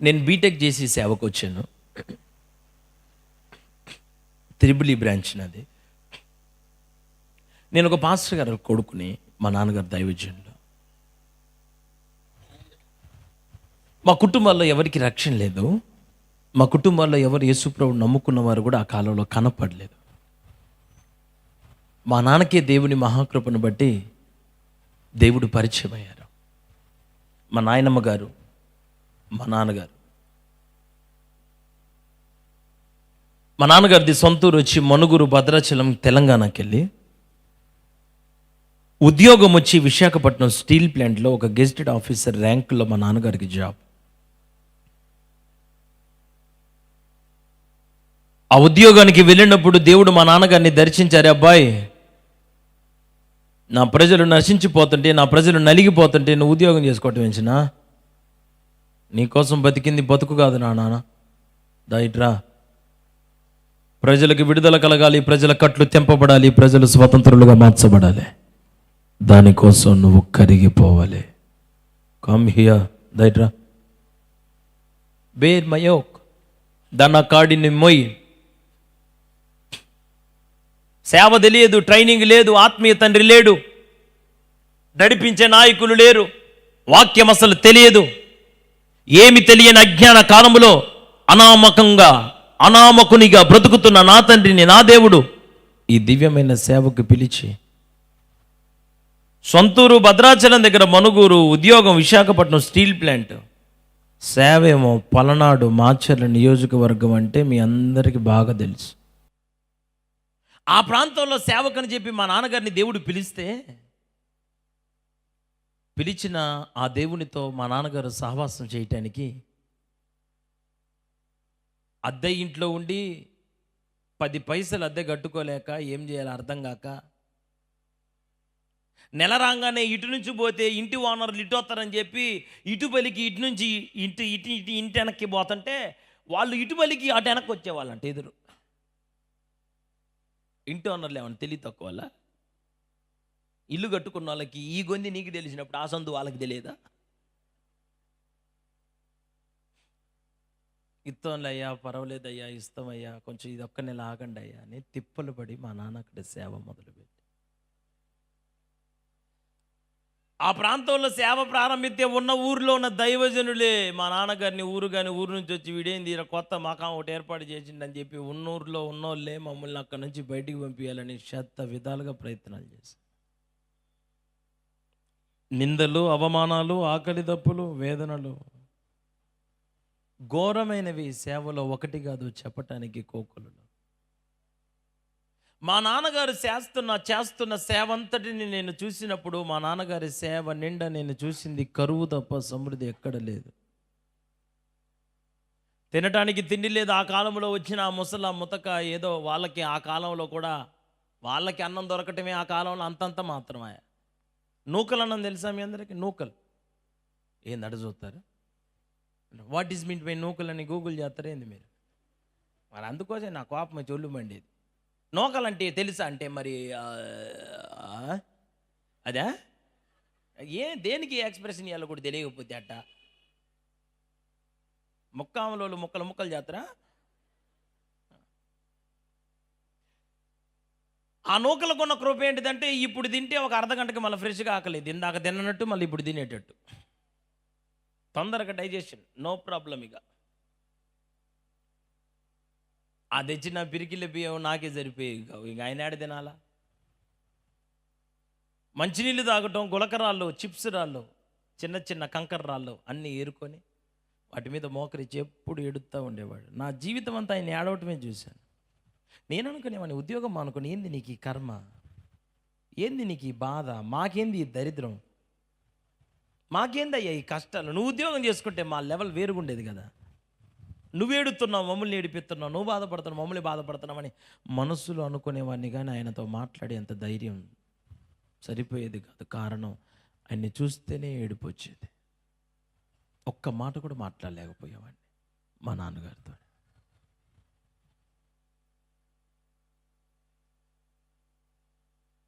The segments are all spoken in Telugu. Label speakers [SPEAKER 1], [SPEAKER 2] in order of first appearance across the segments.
[SPEAKER 1] నేను బీటెక్ చేసి సేవకు వచ్చాను. త్రిబుల్ ఈ బ్రాంచ్ నాది. నేను ఒక పాస్టర్ గారు కొడుకుని, మా నాన్నగారు దైవజనులు. మా కుటుంబాల్లో ఎవరికి రక్షణ లేదు. మా కుటుంబాల్లో ఎవరు యేసుప్రభువు నమ్ముకున్న వారు కూడా ఆ కాలంలో కనపడలేదు. మా నాన్నకే దేవుని మహాకృపను బట్టి దేవుడు పరిచయం అయ్యారు. మా నాయనమ్మ గారు, మా నాన్నగారు. మా నాన్నగారిది సొంతూరు వచ్చి మనుగురు, భద్రాచలం, తెలంగాణకి వెళ్ళి ఉద్యోగం వచ్చి విశాఖపట్నం స్టీల్ ప్లాంట్లో ఒక గెజిటెడ్ ఆఫీసర్ ర్యాంకులో మా నాన్నగారికి జాబ్. ఆ ఉద్యోగానికి వెళ్ళినప్పుడు దేవుడు మా నాన్నగారిని దర్శించారు. అబ్బాయి, నా ప్రజలు నశించిపోతుంటే, నా ప్రజలు నలిగిపోతుంటే నువ్వు ఉద్యోగం చేసుకోవటం ఏంచినా? నీకోసం బతికింది బతుకు కాదు నాన్న, దైట్రా. ప్రజలకు విడుదల కలగాలి, ప్రజల కట్లు తెంపబడాలి, ప్రజలు స్వతంత్రులుగా మార్చబడాలి. దానికోసం నువ్వు కరిగిపోవాలి. కమ్ హియర్, దైట్రా, బేర్ మై యోక్, దాన్ని కాడిని మొయ్యి. సేవ తెలియదు, ట్రైనింగ్ లేదు, ఆత్మీయ తండ్రి లేడు, నడిపించే నాయకులు లేరు, వాక్యం అసలు తెలియదు. ఏమి తెలియని అజ్ఞాన కాలంలో అనామకునిగా బ్రతుకుతున్న నా తండ్రిని, నా దేవుడు ఈ దివ్యమైన సేవకు పిలిచి, సొంతూరు భద్రాచలం దగ్గర మనుగూరు, ఉద్యోగం విశాఖపట్నం స్టీల్ ప్లాంట్, సేవేమో పలనాడు మాచర్ల నియోజకవర్గం. అంటే మీ అందరికీ బాగా తెలుసు. ఆ ప్రాంతంలో సేవకని చెప్పి మా నాన్నగారిని దేవుడు పిలిచిన ఆ దేవునితో మా నాన్నగారు సహవాసం చేయటానికి అద్దె ఇంట్లో ఉండి 10 పైసలు అద్దె కట్టుకోలేక ఏం చేయాలో అర్థం కాక, నెల రాగానే ఇటు నుంచి పోతే ఇంటి ఓనర్లు ఇటు వస్తారని చెప్పి ఇటు బలికి ఇటు నుంచి ఇంటి వెనక్కి పోతుంటే వాళ్ళు ఇటు బలికి అటు వెనక్కి వచ్చేవాళ్ళంట ఎదురు. ఇంటి ఓనర్లు ఏమన్నా తెలియ తక్కువ వల్ల ఇల్లు కట్టుకున్న వాళ్ళకి ఈ గొంది నీకు తెలిసినప్పుడు ఆ సందు వాళ్ళకి తెలియదా? ఇస్తాంలయ్యా, పర్వాలేదయ్యా, ఇస్తామయ్యా, కొంచెం ఇది ఒక్క నెల ఆగండి అయ్యా అని తిప్పలు పడి మా నాన్న అక్కడ సేవ మొదలుపెట్టి, ఆ ప్రాంతంలో సేవ ప్రారంభిస్తే ఉన్న ఊరిలో ఉన్న దైవజనులే మా నాన్నగారిని ఊరు నుంచి వచ్చి వీడేంది కొత్త మకాం ఒకటి ఏర్పాటు చేసిండని చెప్పి ఊర్లో ఉన్నోళ్ళే మమ్మల్ని అక్కడి నుంచి బయటికి పంపించాలని శత విధాలుగా ప్రయత్నాలు చేశారు. నిందలు, అవమానాలు, ఆకలి దప్పులు, వేదనలు ఘోరమైనవి సేవలో ఒకటి కాదు చెప్పటానికి కోకులు. మా నాన్నగారు చేస్తున్న సేవ అంతటిని నేను చూసినప్పుడు, మా నాన్నగారి సేవ నిండా నేను చూసింది కరువు తప్ప సమృద్ధి ఎక్కడ లేదు. తినటానికి తిండి లేదు. ఆ కాలంలో వచ్చిన ఆ ముతక ఏదో వాళ్ళకి ఆ కాలంలో కూడా వాళ్ళకి అన్నం దొరకటమే ఆ కాలంలో అంతంత మాత్రమే. నూకలు అన్నం తెలుసా మీ అందరికీ? నూకలు ఏంది అడుగుతారు? వాట్ ఈజ్ మీన్ బై నూకలు అని గూగుల్ చేస్తారా ఏంది మీరు? మరి అందుకోసం నా కోపం చొల్లు మండేది. నూకలంటే తెలుసా అంటే మరి అదే దేనికి ఎక్స్ప్రెషన్ ఇవ్వాలో కూడా తెలియకపోతే అట్ట ముక్కాములు ముక్కలు చేస్తారా? ఆ నూకలకున్న కృప ఏంటిదంటే ఇప్పుడు తింటే ఒక అర్ధగంటకి మళ్ళీ ఫ్రెష్గా ఆకలేదు, ఇందాక తిన్నట్టు మళ్ళీ ఇప్పుడు తినేటట్టు, తొందరగా డైజెషన్, నో ప్రాబ్లం. ఇక ఆ తెచ్చిన పిరికిల బియ్యం నాకే సరిపోయి ఇక ఆయన ఏడ తినాలా? మంచినీళ్ళు తాగటం, గులకరాళ్ళు, చిప్స్ రాళ్ళు, చిన్న కంకర రాళ్ళు అన్నీ ఏరుకొని వాటి మీద మోకరించి ఎప్పుడు ఎడుతూ ఉండేవాడు. నా జీవితం అంతా ఆయన ఏడవటమే చూశాను. నేను అనుకునేవాడిని, ఉద్యోగం అనుకుని ఏంది నీకు ఈ కర్మ, ఏంది నీకు ఈ బాధ, మాకేంది ఈ దరిద్రం, మాకేందయ్యా ఈ కష్టాలు, నువ్వు ఉద్యోగం చేసుకుంటే మా లెవెల్ వేరుగుండేది కదా, నువ్వు ఏడుతున్నావు, మమ్మల్ని ఏడిపిస్తున్నావు, నువ్వు బాధపడుతున్నావు, మమ్మల్ని బాధపడుతున్నామని మనసులో అనుకునేవాడిని. కానీ ఆయనతో మాట్లాడేంత ధైర్యం సరిపోయేది కాదు. కారణం ఆయన్ని చూస్తేనే ఏడుపు వచ్చేది. ఒక్క మాట కూడా మాట్లాడలేకపోయేవాడిని మా నాన్నగారితో.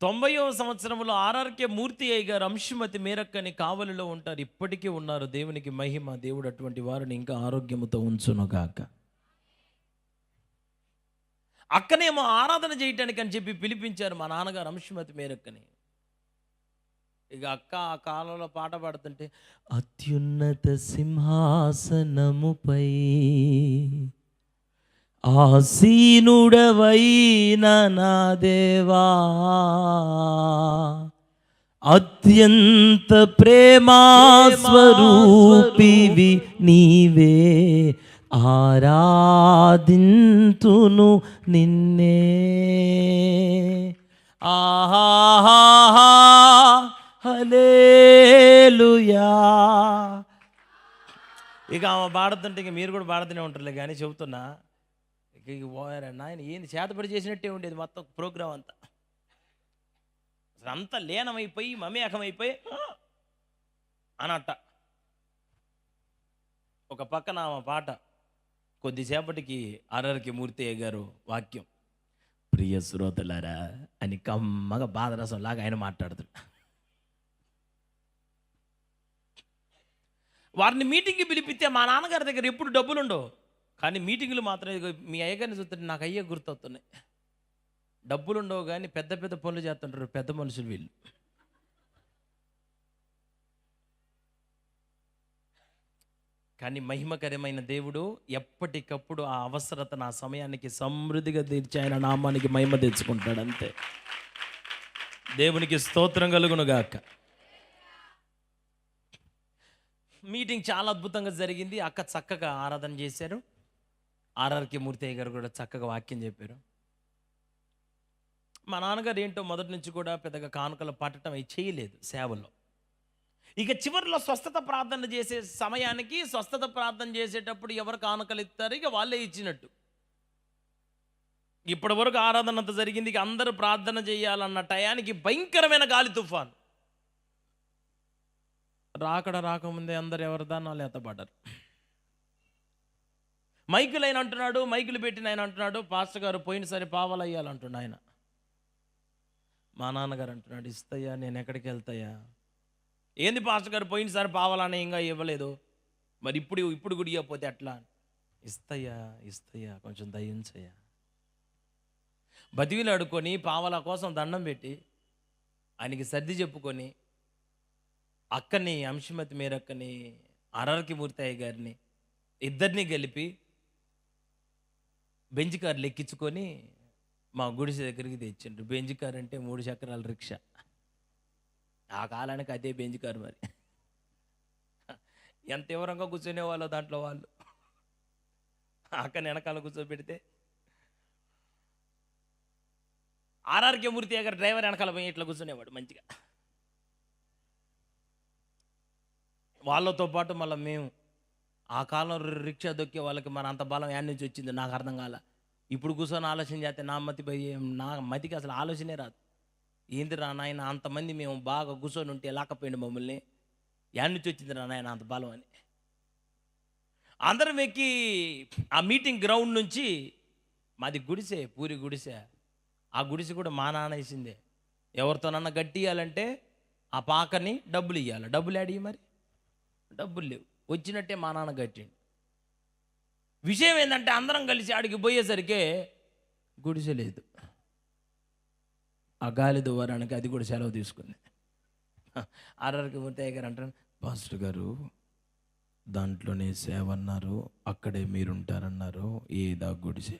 [SPEAKER 1] 90వ సంవత్సరంలో ఆర్ఆర్కే మూర్తి అయ్య గారు అంశుమతి మేరక్కని కావలిలో ఉంటారు. ఇప్పటికీ ఉన్నారు. దేవునికి మహిమ. దేవుడు అటువంటి వారిని ఇంకా ఆరోగ్యముతో ఉంచునుగాక. అక్కనేమో ఆరాధన చేయటానికి అని చెప్పి పిలిపించారు మా నాన్నగారు అంశుమతి మేరక్కని. ఇక అక్క ఆ కాలంలో పాట పాడుతుంటే, అత్యున్నత సింహాసనముపై ఆసీనుడవైన నా దేవా, అత్యంత ప్రేమా స్వరూపివి నీవే, ఆరాధింతును నిన్నే. ఆహాహా హల్లెలూయా. ఇక ఆమె పాడుతుంటే ఇక మీరు కూడా పాడుతూనే ఉంటారులే కానీ చెబుతున్నా. ఇక పోయారన్న ఆయన ఏంది చేతపడి చేసినట్టే ఉండేది మొత్తం ప్రోగ్రాం అంతా. అసలు అంతా లీనమైపోయి మమేకమైపోయి అనట్ట. ఒక పక్కన ఆమె పాట, కొద్దిసేపటికి ఆర్ఆర్కే మూర్తయ్య గారు వాక్యం, ప్రియ శ్రోతలారా అని కమ్మగా బాధరసం లాగా ఆయన మాట్లాడుతాడు. వారిని మీటింగ్కి పిలిపిస్తే మా నాన్నగారి దగ్గర ఎప్పుడు డబ్బులు ఉండవు, కానీ మీటింగులు మాత్రం మీ అయ్యగారిని చూస్తుంటే నాకు అయ్యే గుర్తొస్తున్నాయి. డబ్బులు ఉండవు కానీ పెద్ద పెద్ద పనులు చేస్తుంటారు పెద్ద మనుషులు వీళ్ళు. కానీ మహిమకరమైన దేవుడు ఎప్పటికప్పుడు ఆ అవసరతను ఆ సమయానికి సమృద్ధిగా తీర్చి ఆయన నామానికి మహిమ తెచ్చుకుంటాడు. అంతే. దేవునికి స్తోత్రం కలుగునుగాక. మీటింగ్ చాలా అద్భుతంగా జరిగింది. అక్క చక్కగా ఆరాధన చేశారు. ఆర్ఆర్కే మూర్తయ్య గారు కూడా చక్కగా వాక్యం చెప్పారు. మా నాన్నగారు ఏంటో మొదటి నుంచి కూడా పెద్దగా కానుకలు పట్టడం అవి చేయలేదు సేవల్లో. ఇక చివరిలో స్వస్థత ప్రార్థన చేసే సమయానికి స్వస్థత ప్రార్థన చేసేటప్పుడు ఎవరు కానుకలు ఇస్తారు, ఇక వాళ్ళే ఇచ్చినట్టు. ఇప్పటి వరకు ఆరాధన అంత జరిగింది. ఇక అందరూ ప్రార్థన చేయాలన్న టయానికి భయంకరమైన గాలి తుఫాను. రాకముందే అందరు ఎవరి దాన్ని ఎత్తపడ్డారు. మైకులు ఆయన అంటున్నాడు, మైకులు పెట్టిన ఆయన అంటున్నాడు, పాస్టర్ గారు పోయినసారి పావలు అయ్యాలంటున్నా ఆయన. మా నాన్నగారు అంటున్నాడు, ఇస్తాయా, నేను ఎక్కడికి వెళ్తాయా? ఏంది పాస్టర్ గారు పోయినసారి పావాలని ఇంకా ఇవ్వలేదు, మరి ఇప్పుడు కూడా ఇవ్వకపోతే ఎట్లా? ఇస్తాయా కొంచెం దయించయ్యా. బతివిలు అడుక్కొని పావల కోసం దండం పెట్టి ఆయనకి సర్ది చెప్పుకొని అక్కని అంశుమతి మేరక్కని ఆర్ఆర్కే మూర్తయ్య గారిని ఇద్దరిని కలిపి బెంజ్ కార్లు ఎక్కించుకొని మా గుడిసె దగ్గరికి తెచ్చిండ్రు. బెంజ్ కార్ అంటే 3 చక్రాల రిక్షా. ఆ కాలానికి అదే బెంజ్ కారు. మరి ఎంత తీవ్రంగా కూర్చునే వాళ్ళు దాంట్లో. వాళ్ళు అక్కని వెనకాల కూర్చోబెడితే ఆర్ఆర్కే మూర్తయ్య గారు డ్రైవర్ వెనకాల పోయి ఇట్లా కూర్చునేవాడు మంచిగా. వాళ్ళతో పాటు మళ్ళీ మేము ఆ కాలం రిక్షా దొక్కే వాళ్ళకి మన అంత బలం యాడ్ నుంచి వచ్చింది నాకు అర్థం కాల. ఇప్పుడు కూర్చొని ఆలోచన చేస్తే నా మతికి అసలు ఆలోచనే రాదు. ఏంది రా నాయన అంతమంది మేము బాగా కూర్చొని ఉంటే లాకపోయింది మమ్మల్ని, యాడ్ నుంచి వచ్చింది రా నాయన అంత బలం అని. అందరం ఎక్కి ఆ మీటింగ్ గ్రౌండ్ నుంచి, మాది గుడిసే, పూరి గుడిసే, ఆ గుడిసె కూడా మా నాన్న వేసిందే. ఎవరితోనన్నా గట్టియాలంటే ఆ పాకని డబ్బులు ఇవ్వాలి. డబ్బులు యాడ్ ఇయ్యి, మరి డబ్బులు లేవు. వచ్చినట్టే మా నాన్న కట్టిండు. విషయం ఏంటంటే అందరం కలిసి ఆడికి పోయేసరికి గుడిసె లేదు. ఆ గాలి దువారానికి అది కూడా సెలవు తీసుకుంది. ఆర్ఆర్కే మూర్తయ్య గారు అంటారు, పాస్టర్ గారు దాంట్లోనే సేవ అన్నారు, అక్కడే మీరుంటారన్నారు, ఏదా గుడిసె?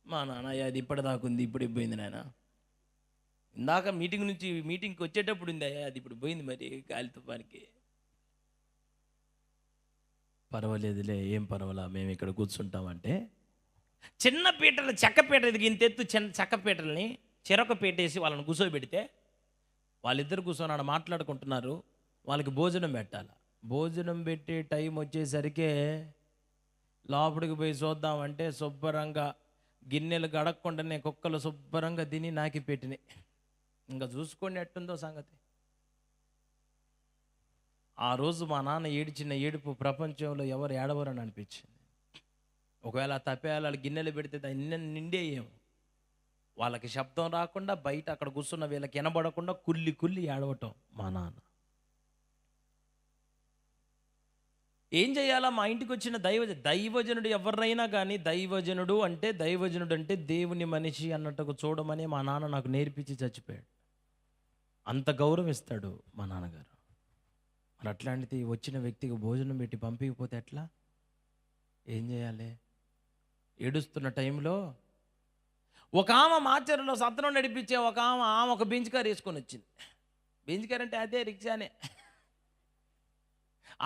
[SPEAKER 1] మా నాన్న అది ఇప్పటిదాకా ఉంది, ఇప్పుడు పోయింది నాయన. ఇందాక మీటింగ్కి వచ్చేటప్పుడు ఉంది, అది ఇప్పుడు పోయింది మరి గాలి తుఫానికి. పర్వాలేదులే, ఏం పర్వాలా, మేము ఇక్కడ కూర్చుంటామంటే చిన్న పీటలు, చెక్క పీట ఇది ఇంతెత్తు చెక్క పీటల్ని చెరొక పీటేసి వాళ్ళని కూర్చోబెడితే వాళ్ళిద్దరు కూర్చొని ఆడ మాట్లాడుకుంటున్నారు. వాళ్ళకి భోజనం పెట్టాలి. భోజనం పెట్టే టైం వచ్చేసరికి లోపలికి పోయి చూద్దామంటే శుభ్రంగా గిన్నెలు గడక్కుండానే కుక్కలు శుభ్రంగా తిని నాకి పెట్టినాయి. ఇంకా చూసుకోండి ఎట్టుందో సంగతి. ఆ రోజు మా నాన్న ఏడిచిన ఏడుపు ప్రపంచంలో ఎవరు ఏడవరని అనిపించింది. ఒకవేళ తప్పేయాలి గిన్నెలు పెడితే దాన్ని నిండేయేమో. వాళ్ళకి శబ్దం రాకుండా, బయట అక్కడ కూర్చున్న వీళ్ళకి వినబడకుండా కుల్లి కుల్లి ఏడవటం. మా నాన్న ఏం చేయాలా? మా ఇంటికి వచ్చిన దైవజనుడు ఎవరైనా కానీ, దైవజనుడు అంటే దేవుని మనిషి అన్నట్టుగా చూడమని మా నాన్న నాకు నేర్పించి చచ్చిపోయాడు. అంత గౌరవిస్తాడు మా నాన్నగారు. మరి అట్లాంటిది వచ్చిన వ్యక్తికి భోజనం పెట్టి పంపించకపోతే ఎట్లా? ఏం చేయాలి? ఏడుస్తున్న టైంలో ఒక ఆమె మాచర్లో సత్రం నడిపించే ఒక ఆమె ఒక బెంచ్ కార్ వేసుకొని వచ్చింది. బెంచ్ కార్ అంటే అదే రిక్షానే.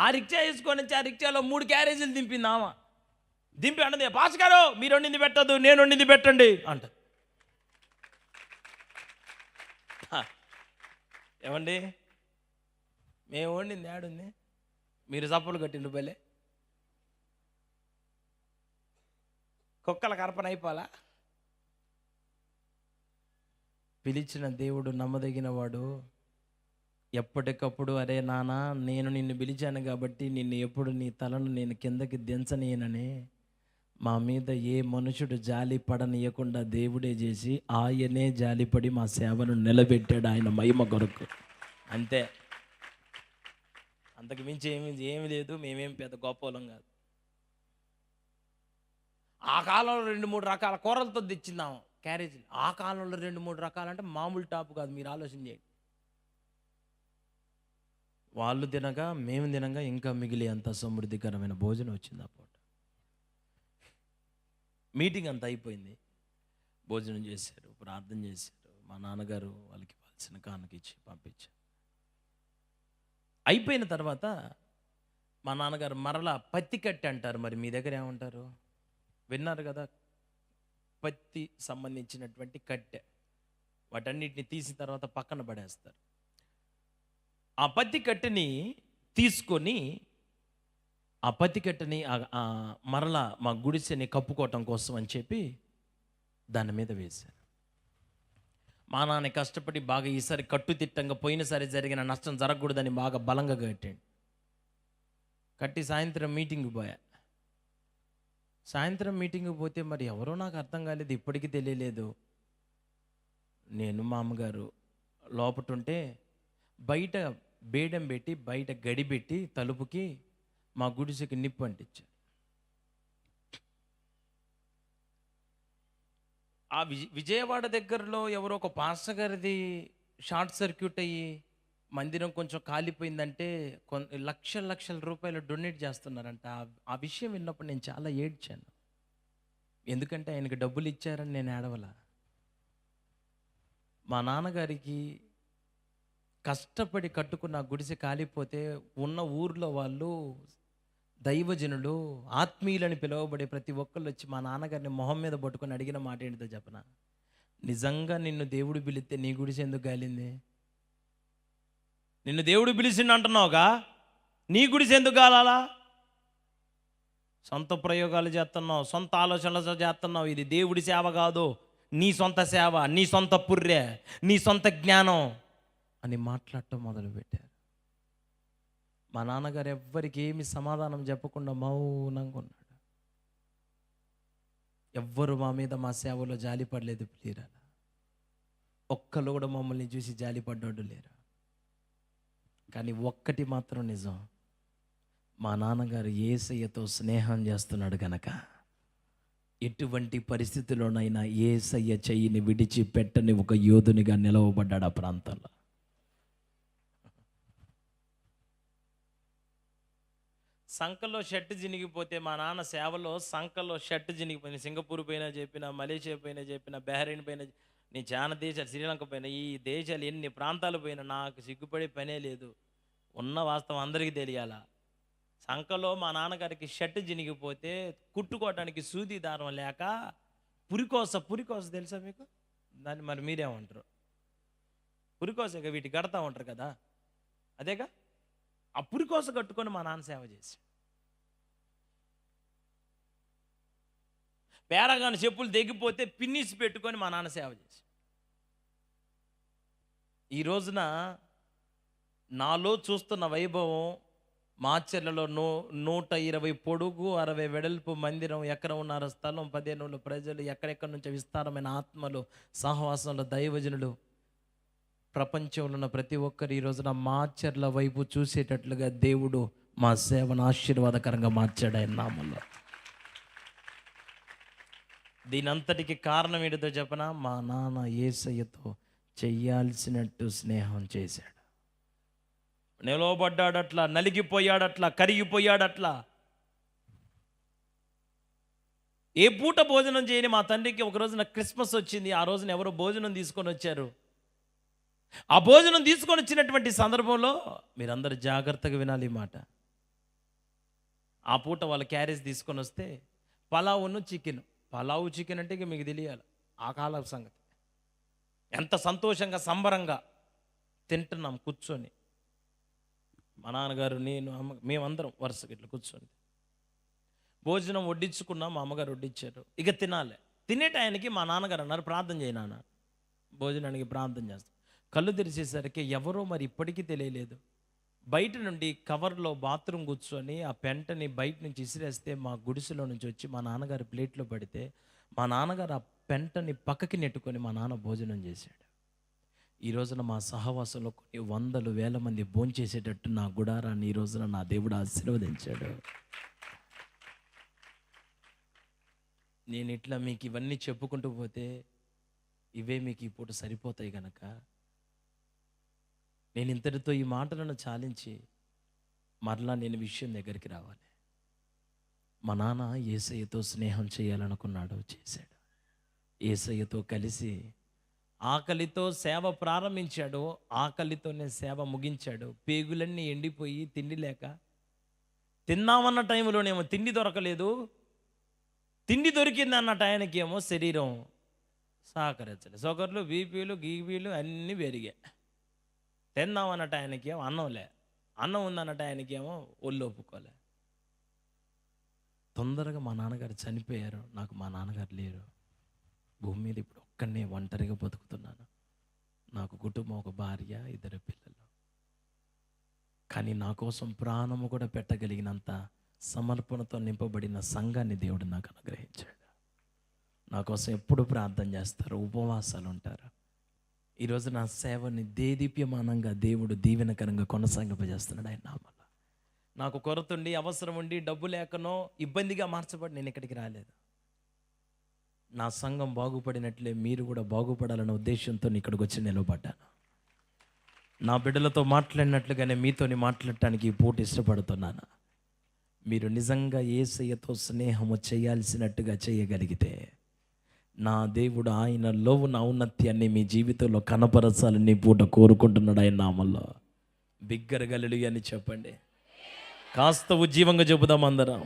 [SPEAKER 1] ఆ రిక్షా వేసుకొని వచ్చి ఆ రిక్షాలో 3 క్యారేజీలు దింపింది ఆమె. దింపి అన్నది, పాస్ గారు మీరు వండింది పెట్టదు, నేను వండింది పెట్టండి అంట. ఏమండి, మేము వండింది ఏడుంది? మీరు చప్పులు కట్టిండు బలే. కుక్కల కర్పన అయిపోలా? పిలిచిన దేవుడు నమ్మదగిన వాడు. ఎప్పటికప్పుడు, అరే నాన్న నేను నిన్ను పిలిచాను కాబట్టి నిన్ను ఎప్పుడు నీ తలను నేను కిందకి దించనీయనని మా మీద ఏ మనుషుడు జాలి పడనీయకుండా దేవుడే చేసి ఆయనే జాలిపడి మా సేవను నిలబెట్టాడు ఆయన మహిమ కొరకు. అంతే, అంతకు మించి ఏమి లేదు. మేమేం పెద్ద గొప్పలం కాదు. ఆ కాలంలో 2-3 రకాల కూరలతో తెచ్చిందాము క్యారేజీలు. ఆ కాలంలో 2-3 రకాలంటే మామూలు టాపు కాదు. మీరు ఆలోచన చేయండి. వాళ్ళు తినగా మేము తినగా ఇంకా మిగిలి అంత సమృద్ధికరమైన భోజనం వచ్చింది. ఆ పూట మీటింగ్ అంతా అయిపోయింది. భోజనం చేశారు, ప్రార్థన చేశారు. మా నాన్నగారు వాళ్ళకి ఇవ్వాల్సిన కానుక ఇచ్చి పంపించారు. అయిపోయిన తర్వాత మా నాన్నగారు మరలా పత్తి కట్టె అంటారు, మరి మీ దగ్గర ఏమంటారు? విన్నారు కదా, పత్తి సంబంధించినటువంటి కట్టె. వాటన్నిటిని తీసిన తర్వాత పక్కన పడేస్తారు. ఆ పత్తి కట్టెని తీసుకొని ఆ పత్తి కట్టెని మరలా మా గుడిసెని కప్పుకోవటం కోసం అని చెప్పి దాని మీద వేశారు. మా నాన్న కష్టపడి బాగా ఈసారి కట్టుదిట్టంగా పోయినసారి జరిగిన నష్టం జరగకూడదని బాగా బలంగా కట్టాడు. కట్టి సాయంత్రం మీటింగ్కి పోయా. సాయంత్రం మీటింగ్కి పోతే మరి ఎవరో నాకు అర్థం కాలేదు, ఇప్పటికీ తెలియలేదు. నేను మా అమ్మగారు లోపటుంటే బయట బేడం పెట్టి బయట గడి పెట్టి తలుపుకి మా గుడిసెకి నిప్పు అంటించారు. ఆ విజయవాడ దగ్గరలో ఎవరో ఒక పాస్టర్ గారిది షార్ట్ సర్క్యూట్ అయ్యి మందిరం కొంచెం కాలిపోయిందంటే లక్షల రూపాయలు డొనేట్ చేస్తున్నారంట. ఆ విషయం విన్నప్పుడు నేను చాలా ఏడ్చాను. ఎందుకంటే ఆయనకి డబ్బులు ఇచ్చారని నేను ఏడవల. మా నాన్నగారికి కష్టపడి కట్టుకున్న గుడిసె కాలిపోతే ఉన్న ఊర్లో వాళ్ళు దైవజనులు, ఆత్మీయులని పిలువబడే ప్రతి ఒక్కళ్ళు వచ్చి మా నాన్నగారిని మొహం మీద పట్టుకొని అడిగిన మాట ఏంటిదో చెప్పనా? నిజంగా నిన్ను దేవుడు పిలిస్తే నీ గుడిసె ఎందుకు కాలింది? నిన్ను దేవుడు పిలిచిండు అంటున్నావుగా, నీ గుడిసె ఎందుకు కాలాలా? సొంత ప్రయోగాలు చేస్తున్నావు, సొంత ఆలోచనలు చేస్తున్నావు. ఇది దేవుడి సేవ కాదు, నీ సొంత సేవ, నీ సొంత పుర్రె, నీ సొంత జ్ఞానం అని మాట్లాడటం మొదలుపెట్టారు. మా నాన్నగారు ఎవ్వరికి ఏమి సమాధానం చెప్పకుండా మౌనంగా ఉన్నాడు. ఎవ్వరు మా మీద మా సేవలో జాలిపడలేదు. ప్లీరాల ఒక్కరు కూడా మమ్మల్ని చూసి జాలిపడ్డాడు లేరు. కానీ ఒక్కటి మాత్రం నిజం, మా నాన్నగారు యేసయ్యతో స్నేహం చేస్తున్నాడు కనుక ఎటువంటి పరిస్థితుల్లోనైనా యేసయ్య చెయ్యిని విడిచిపెట్టని ఒక యోధునిగా నిలవబడ్డాడు ఆ ప్రాంతంలో. సంకలో షర్ట్ జినిగిపోతే మా నాన్న సేవలో సంకలో షర్ట్ జినిగిపోయింది. సింగపూర్ పైన చెప్పిన, మలేషియా పైన చెప్పిన, బహ్రెయిన్ పైన, నేను చాలా దేశాలు, శ్రీలంక పైన, ఈ దేశాలు ఎన్ని ప్రాంతాలు పోయినా నాకు సిగ్గుపడే పనే లేదు. ఉన్న వాస్తవం అందరికీ తెలియాలా. సంకలో మా నాన్నగారికి షర్ట్ జినిగిపోతే కుట్టుకోవటానికి సూది దారం లేక పురికోస తెలుసా మీకు? దాన్ని మరి మీరేమంటారు? పురికోసగా వీటి కడతా ఉంటారు కదా, అదేగా. ఆ పురికోస కట్టుకొని మా నాన్న సేవ చేసి, పేరగాని చెప్పులు తెగిపోతే పిన్నిసి పెట్టుకొని మా నాన్న సేవ చేసి, ఈ రోజున నాలో చూస్తున్న వైభవం మాచర్లలో 120 పొడుగు 60 వెడల్పు మందిరం, ఎకరంన్నర స్థలం, 15 ప్రజలు, ఎక్కడెక్కడి నుంచో విస్తారమైన ఆత్మలు, సహవాసంలో దైవజనులు, ప్రపంచంలో ఉన్న ప్రతి ఒక్కరు ఈ రోజున మాచర్ల వైపు చూసేటట్లుగా దేవుడు మా సేవను ఆశీర్వాదకరంగా మార్చాడు ఆయన నామంలో. దీనంతటికి కారణం ఏంటో చెప్పనా? మా నాన్న యేసయ్యతో చెయ్యాల్సినట్టు స్నేహం చేశాడు. నిలవబడ్డాడట్లా, నలిగిపోయాడట్లా, కరిగిపోయాడట్లా. ఏ పూట భోజనం చేయని మా తండ్రికి ఒక రోజున క్రిస్మస్ వచ్చింది. ఆ రోజున ఎవరో భోజనం తీసుకొని వచ్చారు. ఆ భోజనం తీసుకొని వచ్చినటువంటి సందర్భంలో మీరందరూ జాగ్రత్తగా వినాలి ఈ మాట. ఆ పూట వాళ్ళ క్యారేజ్ తీసుకొని వస్తే పలావును చికెన్. పలావు చికెన్ అంటే ఇక మీకు తెలియాలి ఆ కాలం సంగతి. ఎంత సంతోషంగా సంబరంగా తింటున్నాం కూర్చొని. మా నాన్నగారు, నేను, అమ్మ, మేమందరం వరుసగా ఇట్లా కూర్చొని భోజనం వడ్డించుకున్నాం. మా అమ్మగారు వడ్డించారు. ఇక తినాలి. తినే టయానికి మా నాన్నగారు అన్నారు, ప్రార్థన చేయి నాన్న. భోజనానికి ప్రార్థన చేస్తాం. కళ్ళు తెరిచేసరికి ఎవరో మరి ఇప్పటికీ తెలియలేదు, బయట నుండి కవర్లో బాత్రూమ్ కూర్చొని ఆ పెంటని బయట నుంచి ఇసిరేస్తే మా గుడిసెలో నుంచి వచ్చి మా నాన్నగారి ప్లేట్లో పడితే మా నాన్నగారు ఆ పెంటని పక్కకి నెట్టుకొని మా నాన్న భోజనం చేశాడు. ఈ రోజున మా సహవాసంలో కొన్ని వందలు వేల మంది భోంచేసేటట్టు నా గుడారాన్ని ఈ రోజున నా దేవుడు ఆశీర్వదించాడు. నేను ఇట్లా మీకు ఇవన్నీ చెప్పుకుంటూ పోతే ఇవే మీకు ఈ పూట సరిపోతాయి కనుక నేను ఇంతటితో ఈ మాటలను చాలించి మరలా నేను విషయం దగ్గరికి రావాలి. మా నాన్న యేసయ్యతో స్నేహం చేయాలనుకున్నాడు, చేశాడు. యేసయ్యతో కలిసి ఆకలితో సేవ ప్రారంభించాడు, ఆకలితోనే సేవ ముగించాడు. పేగులన్నీ ఎండిపోయి తిండి లేక, తిన్నామన్న టైంలోనేమో తిండి దొరకలేదు, తిండి దొరికిందన్న టైంకి ఏమో శరీరం సహకరించలేదు. షుగర్లు, బీపీలు, గీపీలు అన్నీ పెరిగాయి. తిందామన్న టైంకి ఏమో అన్నంలే, అన్నం ఉందన్న టైంకి ఏమో ఒళ్ళు ఒప్పుకోలే. తొందరగా మా నాన్నగారు చనిపోయారు. నాకు మా నాన్నగారు లేరు. భూమి మీద ఇప్పుడు ఒక్కనే ఒంటరిగా బతుకుతున్నాను. నాకు కుటుంబం, ఒక భార్య, 2 పిల్లలు. కానీ నా కోసం ప్రాణము కూడా పెట్టగలిగినంత సమర్పణతో నింపబడిన సంఘాన్ని దేవుడు నాకు అనుగ్రహించాడు. నా కోసం ఎప్పుడు ప్రార్థన చేస్తారు, ఉపవాసాలు ఉంటారు. ఈరోజు నా సేవని దేదీప్యమానంగా దేవుడు దీవెనకరంగా కొనసాగింపజేస్తున్నాడు ఆయన నామములో. నాకు కొరత ఉండి, అవసరం ఉండి, డబ్బు లేకనో ఇబ్బందిగా మార్చబడి నేను ఇక్కడికి రాలేదు. నా సంఘం బాగుపడినట్లే మీరు కూడా బాగుపడాలన్న ఉద్దేశంతో ఇక్కడికి వచ్చి నిలబడ్డాను. నా బిడ్డలతో మాట్లాడినట్లుగానే మీతోని మాట్లాడటానికి ఈ పూట ఇష్టపడుతున్నాను. మీరు నిజంగా యేసయ్యతో స్నేహము చేయాల్సినట్టుగా చేయగలిగితే నా దేవుడు ఆయనలో ఉన్న ఔన్నత్యాన్ని మీ జీవితంలో కనపరచాలని పూట కోరుకుంటున్నాడు ఆయన నామములో. బిగ్గరగా హల్లెలూయా అని చెప్పండి. కాస్త ఉజ్జీవంగా చెబుదాం అందరం.